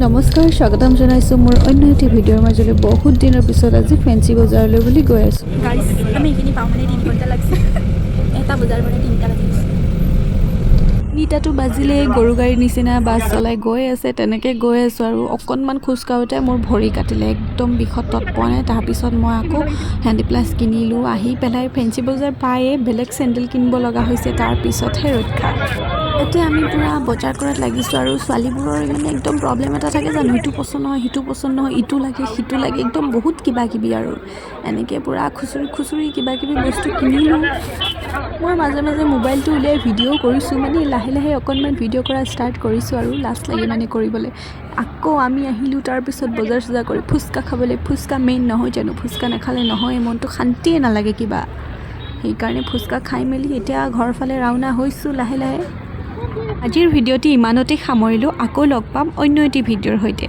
নমস্কাৰ স্বাগতম জনাইছোঁ মোৰ অন্য এটি ভিডিঅ'ৰ মাজলৈ বহুত দিনৰ পিছত আজি ফেঞ্চি বজাৰলৈ বুলি গৈ আছোঁ। গাইজ আমি এইখিনি পাওঁ মানে 3 ঘণ্টা লাগিছে। এটা বজাৰ মানে 3টা বাজিছে। 3টাটো বাজিলেই গৰু গাড়ীৰ নিচিনা বাছ চলাই গৈ আছে, তেনেকৈ গৈ আছোঁ আৰু অকণমান খোজকাঢ়োঁতে মোৰ ভৰি কাটিলে, একদম বিষত তৎপোৱা নাই। তাৰপিছত মই আকৌ হেণ্ডি প্লাছ কিনিলোঁ, আহি পেলাই ফেঞ্চি বজাৰ পায়ে বেলেগ চেণ্ডেল কিনিব লগা হৈছে, তাৰপিছতহে ৰক্ষা। এতিয়া আমি পূৰা বজাৰ কৰাত লাগিছোঁ আৰু ছোৱালীবোৰৰ মানে একদম প্ৰব্লেম এটা থাকে জানো, ইটো পচন্দ নহয় সিটো পচন্দ নহয়, ইটো লাগে সিটো লাগে, একদম বহুত কিবা কিবি আৰু এনেকৈ পূৰা খুচুৰি কিবা কিবি বস্তু কিনিলোঁ। মই মাজে মাজে মোবাইলটো উলিয়াই ভিডিঅ' কৰিছোঁ, মানে লাহে লাহে অকণমান ভিডিঅ' কৰা ষ্টাৰ্ট কৰিছোঁ আৰু লাজ লাগে মানে কৰিবলৈ। আকৌ আমি আহিলোঁ তাৰপিছত বজাৰ চজাৰ কৰি ফুচকা খাবলৈ। ফুচকা মেইন নহয় জানো, ফুচকা নাখালে নহয়, মনটো শান্তিয়ে নালাগে কিবা। সেইকাৰণে ফুচকা খাই মেলি এতিয়া ঘৰ ফালে ৰাওনা হৈছোঁ লাহে লাহে। আজিৰ ভিডিঅ'টি ইমানতে সামৰিলোঁ, আকৌ লগ পাম অন্য এটি ভিডিঅ'ৰ সৈতে।